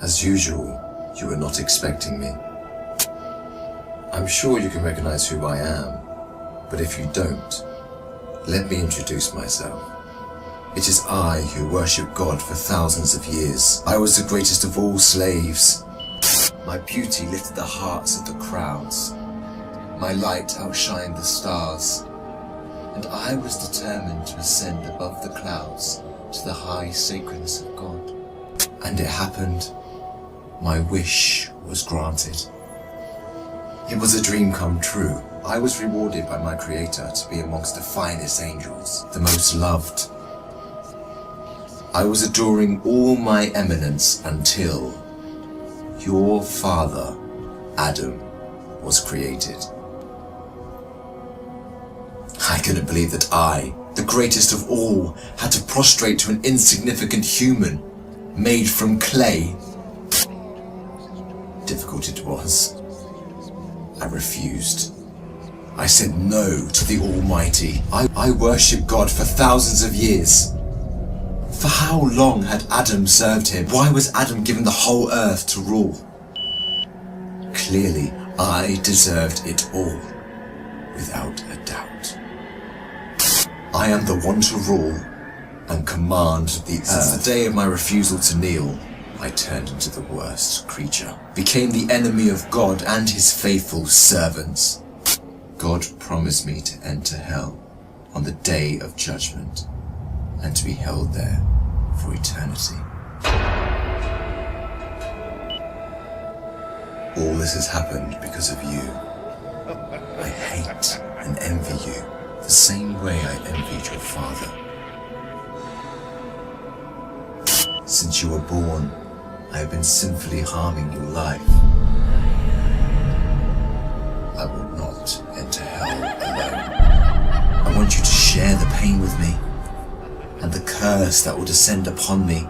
As usual, you were not expecting me. I'm sure you can recognize who I am, but if you don't, let me introduce myself. It is I who worship God for thousands of years. I was the greatest of all slaves. My beauty lifted the hearts of the crowds. My light outshined the stars. And I was determined to ascend above the clouds to the high sacredness of God. And it happened. My wish was granted. It was a dream come true. I was rewarded by my Creator to be amongst the finest angels, the most loved. I was adoring all my eminence until your father, Adam, was created. I couldn't believe that I, the greatest of all, had to prostrate to an insignificant human made from clay. Difficult it was. I refused. I said no to the Almighty. I worshipped God for thousands of years. For how long had Adam served him? Why was Adam given the whole earth to rule? Clearly, I deserved it all, without a doubt. I am the one to rule and command the earth. Since the day of my refusal to kneel, I turned into the worst creature, became the enemy of God and his faithful servants. God promised me to enter hell on the day of judgment and to be held there for eternity. All this has happened because of you. I hate and envy you the same way I envied your father. Since you were born, I have been sinfully harming your life. I will not enter hell alone. I want you to share the pain with me and the curse that will descend upon me.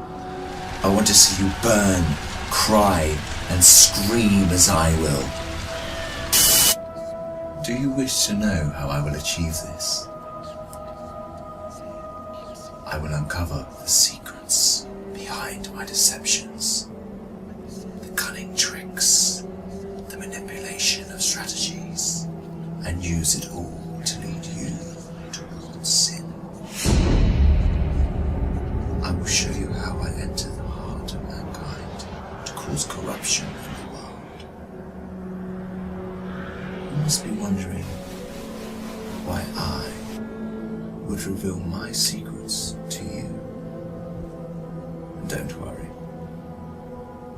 I want to see you burn, cry, and scream as I will. Do you wish to know how I will achieve this? I will uncover the secrets behind my deceptions, the cunning tricks, the manipulation of strategies, and use it all to lead you towards sin. I will show you how I enter the heart of mankind to cause corruption in the world. You must be wondering why I would reveal my secrets to you. And don't worry,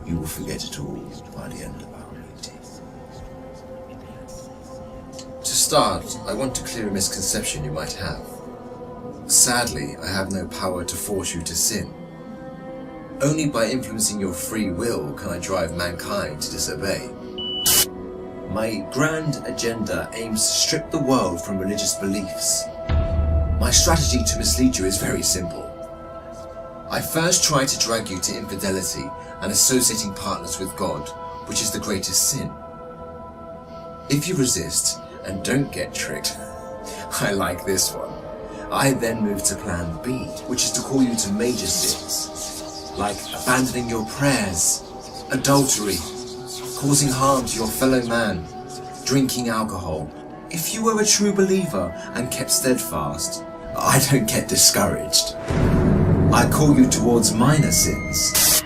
you will forget it all by the end of our meeting. To start, I want to clear a misconception you might have. Sadly, I have no power to force you to sin. Only by influencing your free will can I drive mankind to disobey. My grand agenda aims to strip the world from religious beliefs. My strategy to mislead you is very simple. I first try to drag you to infidelity and associating partners with God, which is the greatest sin. If you resist and don't get tricked, I like this one. I then move to plan B, which is to call you to major sins, like abandoning your prayers, adultery, causing harm to your fellow man, drinking alcohol. If you were a true believer and kept steadfast, I don't get discouraged. I call you towards minor sins.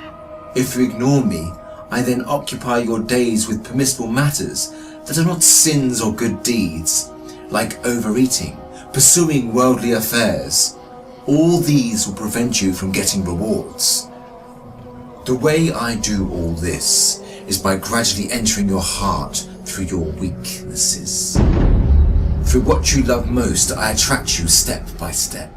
If you ignore me, I then occupy your days with permissible matters that are not sins or good deeds, like overeating, pursuing worldly affairs. All these will prevent you from getting rewards. The way I do all this is by gradually entering your heart through your weaknesses. Through what you love most, I attract you step by step.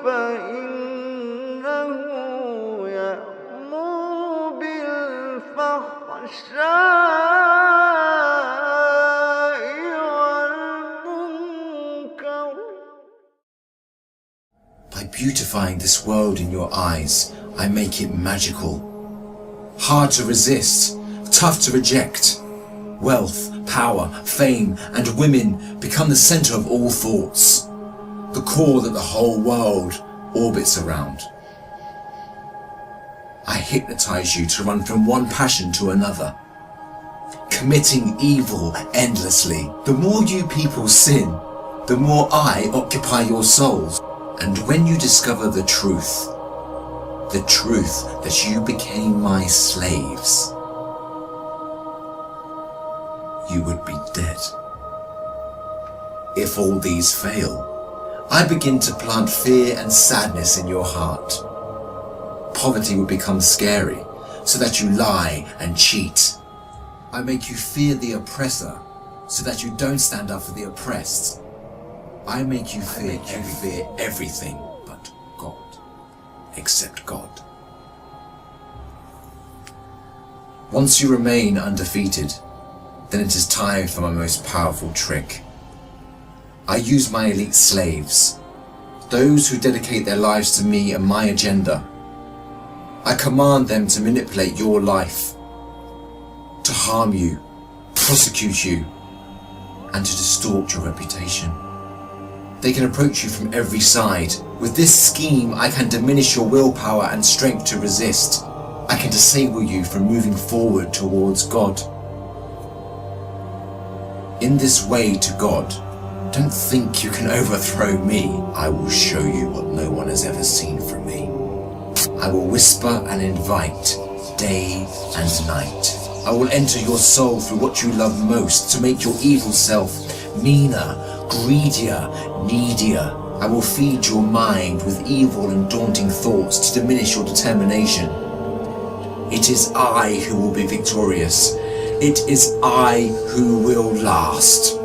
فإن beautifying this world in your eyes, I make it magical. Hard to resist, tough to reject. Wealth, power, fame, and women become the center of all thoughts, the core that the whole world orbits around. I hypnotize you to run from one passion to another, committing evil endlessly. The more you people sin, the more I occupy your souls. And when you discover the truth that you became my slaves, you would be dead. If all these fail, I begin to plant fear and sadness in your heart. Poverty would become scary, so that you lie and cheat. I make you fear the oppressor, so that you don't stand up for the oppressed. I make you fear everything but God, except God. Once you remain undefeated, then it is time for my most powerful trick. I use my elite slaves, those who dedicate their lives to me and my agenda. I command them to manipulate your life, to harm you, prosecute you, and to distort your reputation. They can approach you from every side. With this scheme, I can diminish your willpower and strength to resist. I can disable you from moving forward towards God. In this way to God, don't think you can overthrow me. I will show you what no one has ever seen from me. I will whisper and invite day and night. I will enter your soul through what you love most to make your evil self meaner, greedier, needier. I will feed your mind with evil and daunting thoughts to diminish your determination. It is I who will be victorious. It is I who will last.